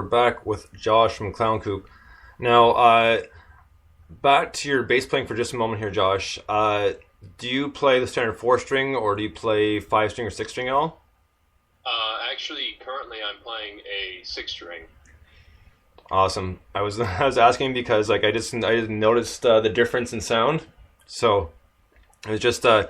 we're back with Josh from Klown Koop. Now, back to your bass playing for just a moment here, Josh. Do you play the standard 4-string, or do you play 5-string or 6-string at all? Actually, currently I'm playing a 6-string. Awesome. I was asking because I just noticed the difference in sound, so it was just a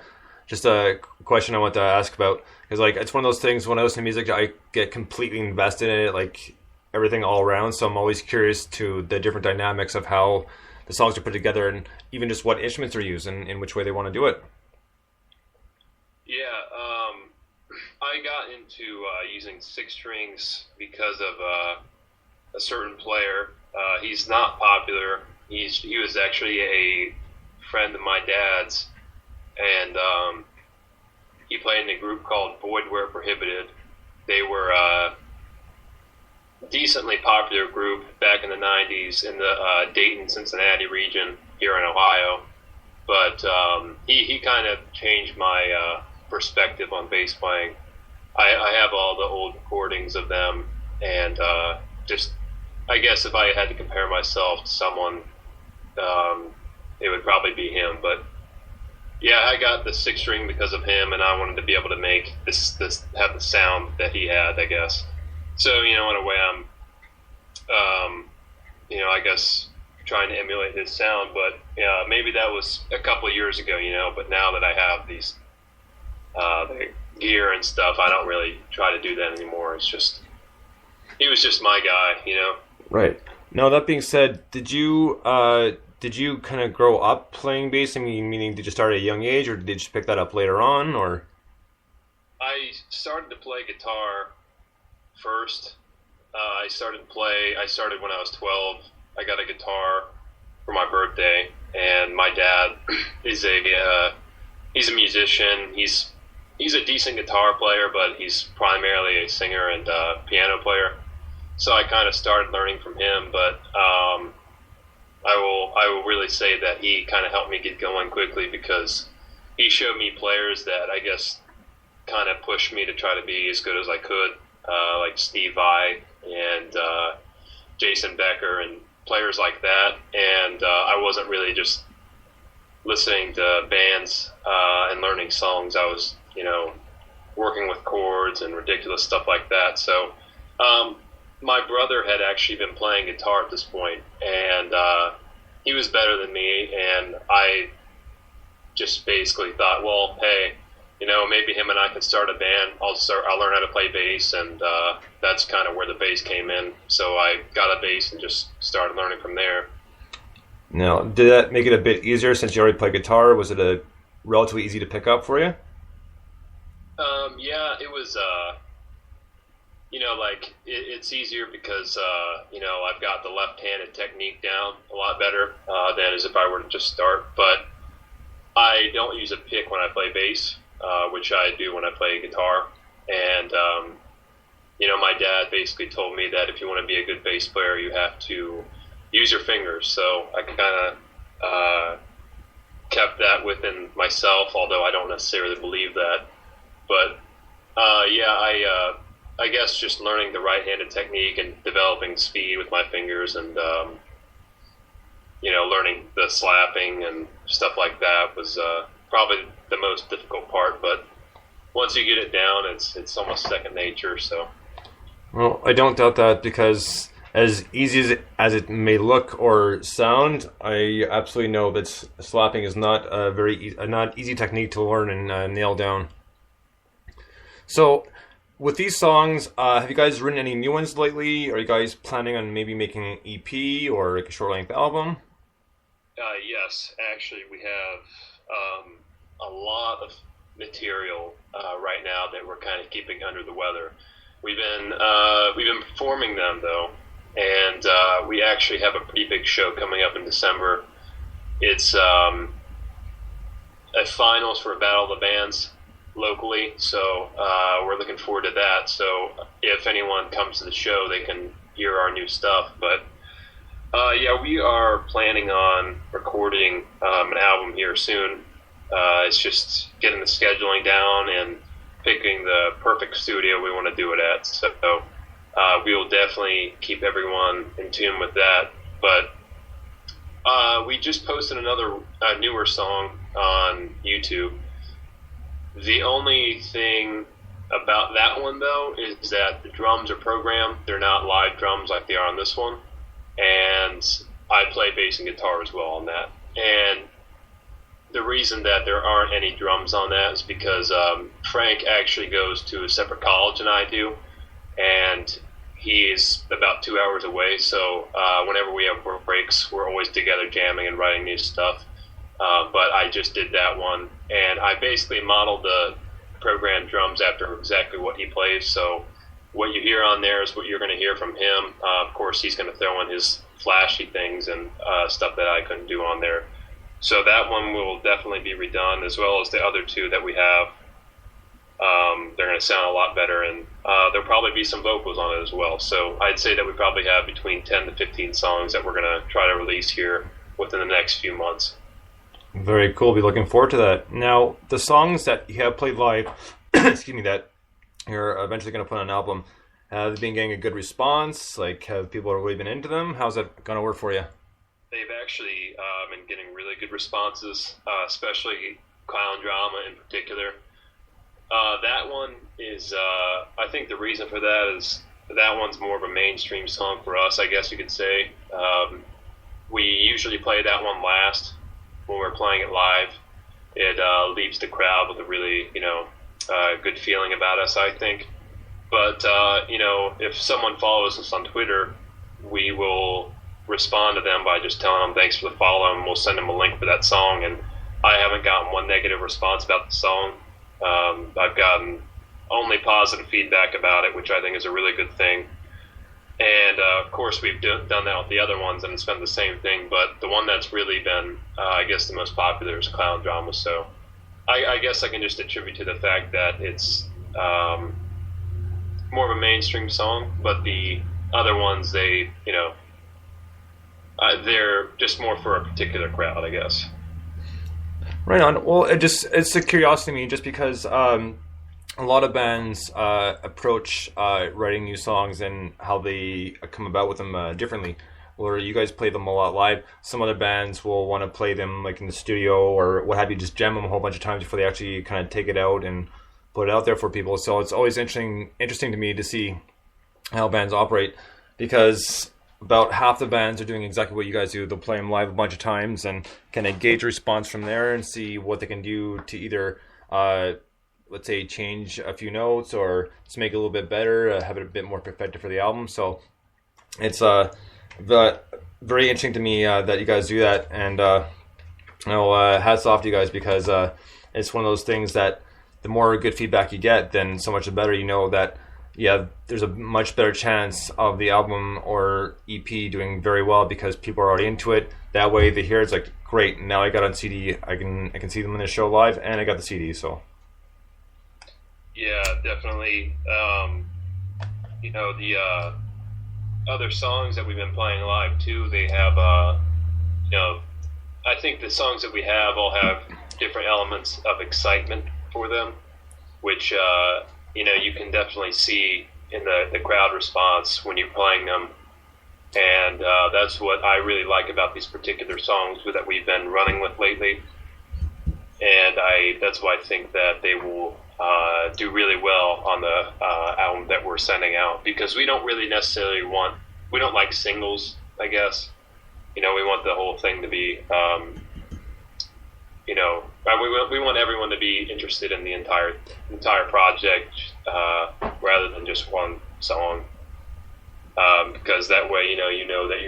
question I want to ask about, because it's one of those things when I listen to music I get completely invested in it, everything all around. So I'm always curious to the different dynamics of how the songs are put together, and even just what instruments are used and in which way they want to do it. Yeah, I got into using 6 strings because of a certain player. He's not popular. He was actually a friend of my dad's, and he played in a group called Void Where Prohibited. They were a decently popular group back in the 90s in the Dayton, Cincinnati region here in Ohio. But he kind of changed my perspective on bass playing. I have all the old recordings of them, and I guess if I had to compare myself to someone, it would probably be him. But yeah, I got the 6-string because of him, and I wanted to be able to make this have the sound that he had, I guess. So, in a way, I'm, I guess trying to emulate his sound. But yeah, maybe that was a couple of years ago, But now that I have these the gear and stuff, I don't really try to do that anymore. He was just my guy, Right. Now, that being said, did you kind of grow up playing bass? I mean, meaning did you start at a young age, or did you just pick that up later on, or? I started to play guitar first. I started when I was 12. I got a guitar for my birthday, and my dad is he's a musician. He's a decent guitar player, but he's primarily a singer and piano player. So I kind of started learning from him, but I will really say that he kind of helped me get going quickly, because he showed me players that I guess kind of pushed me to try to be as good as I could, like Steve Vai and Jason Becker and players like that. And I wasn't really just listening to bands and learning songs. I was, working with chords and ridiculous stuff like that. So my brother had actually been playing guitar at this point, and he was better than me, and I just basically thought, well, hey, maybe him and I can start a band. I'll learn how to play bass, and that's kind of where the bass came in. So I got a bass and just started learning from there. Now, did that make it a bit easier since you already played guitar? Was it a relatively easy to pick up for you? Yeah, it was, it's easier because, I've got the left-handed technique down a lot better than as if I were to just start. But I don't use a pick when I play bass, which I do when I play guitar. And, my dad basically told me that if you want to be a good bass player, you have to use your fingers. So I kind of kept that within myself, although I don't necessarily believe that. But I guess just learning the right-handed technique and developing speed with my fingers, and learning the slapping and stuff like that was probably the most difficult part. But once you get it down, it's almost second nature. So, well, I don't doubt that, because as easy as it may look or sound, I absolutely know that slapping is not a not easy technique to learn and nail down. So, with these songs, have you guys written any new ones lately? Are you guys planning on maybe making an EP or a short-length album? Yes, actually, we have a lot of material right now that we're kind of keeping under the weather. We've been performing them though, and we actually have a pretty big show coming up in December. It's a finals for Battle of the Bands locally, so we're looking forward to that. So if anyone comes to the show, they can hear our new stuff. But we are planning on recording an album here soon. It's just getting the scheduling down and picking the perfect studio we want to do it at. So we will definitely keep everyone in tune with that. But we just posted another newer song on YouTube. The only thing about that one, though, is that the drums are programmed. They're not live drums like they are on this one. And I play bass and guitar as well on that. And the reason that there aren't any drums on that is because Frank actually goes to a separate college than I do. And he's about 2 hours away. So whenever we have breaks, we're always together jamming and writing new stuff. But I just did that one. And I basically modeled the programmed drums after exactly what he plays. So what you hear on there is what you're going to hear from him. Of course, he's going to throw in his flashy things and stuff that I couldn't do on there. So that one will definitely be redone, as well as the other two that we have. They're going to sound a lot better, and there'll probably be some vocals on it as well. So I'd say that we probably have between 10 to 15 songs that we're going to try to release here within the next few months. Very cool. Be looking forward to that. Now, the songs that you have played live, excuse me, that you're eventually going to put on an album, have they been getting a good response? Like, have people really been into them? How's that going to work for you? They've actually been getting really good responses, especially Clown Drama in particular. That one is, I think the reason for that is that one's more of a mainstream song for us, I guess you could say. We usually play that one last when we're playing it live. It leaves the crowd with a really, good feeling about us, I think. But, if someone follows us on Twitter, we will respond to them by just telling them thanks for the follow, and we'll send them a link for that song. And I haven't gotten one negative response about the song. I've gotten only positive feedback about it, which I think is a really good thing. And, of course, we've done that with the other ones, and it's been the same thing. But the one that's really been, I guess, the most popular is Clown Drama. So I guess I can just attribute to the fact that it's more of a mainstream song. But the other ones, they're just more for a particular crowd, I guess. Right on. Well, it's a curiosity to me, just because a lot of bands approach writing new songs and how they come about with them differently. Where you guys play them a lot live. Some other bands will want to play them like in the studio or what have you, just jam them a whole bunch of times before they actually kind of take it out and put it out there for people. So it's always interesting to me to see how bands operate, because about half the bands are doing exactly what you guys do. They'll play them live a bunch of times and kind of gauge response from there and see what they can do to either, let's say, change a few notes or just make it a little bit better, have it a bit more perfected for the album. So it's very interesting to me that you guys do that. And hats off to you guys, because it's one of those things that the more good feedback you get, then so much the better. You know that, yeah, there's a much better chance of the album or EP doing very well because people are already into it. That way they hear it's like, great, now I got on CD, I can see them in the show live, and I got the CD. So yeah, definitely. The other songs that we've been playing live too, they have I think the songs that we have all have different elements of excitement for them, which you can definitely see in the crowd response when you're playing them. And that's what I really like about these particular songs that we've been running with lately. And that's why I think that they will do really well on the album that we're sending out, because we don't really necessarily we don't like singles, I guess. We want the whole thing to be, we want everyone to be interested in the entire project rather than just one song, because that way you know that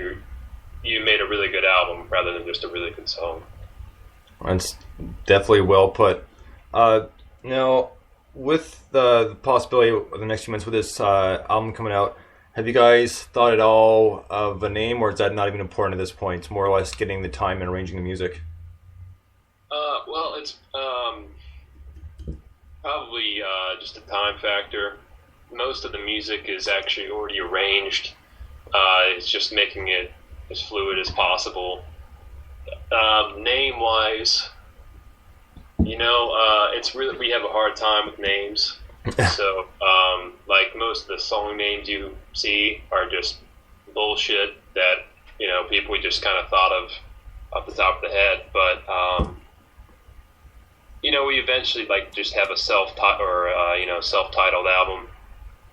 you made a really good album rather than just a really good song. That's definitely well put. Now, with the possibility of the next few months with this album coming out, have you guys thought at all of a name, or is that not even important at this point? It's more or less getting the time and arranging the music. Well, it's probably just a time factor. Most of the music is actually already arranged. It's just making it as fluid as possible. Name-wise, it's really, we have a hard time with names. So, like most of the song names you see are just bullshit that people just kind of thought of off the top of the head. But we eventually like just have a self-titled album.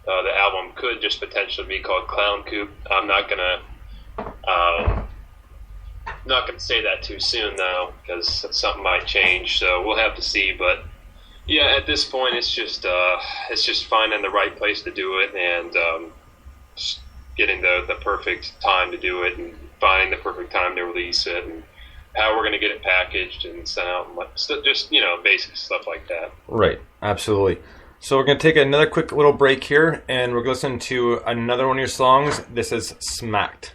The album could just potentially be called Klown Koop. I'm not gonna say that too soon though, because something might change. So we'll have to see. But yeah, at this point, it's just finding the right place to do it, and just getting the perfect time to do it, and finding the perfect time to release it, and how we're going to get it packaged and sent out, and just basic stuff like that. Right, absolutely. So we're going to take another quick little break here, and we're going to listen to another one of your songs. This is Smacked.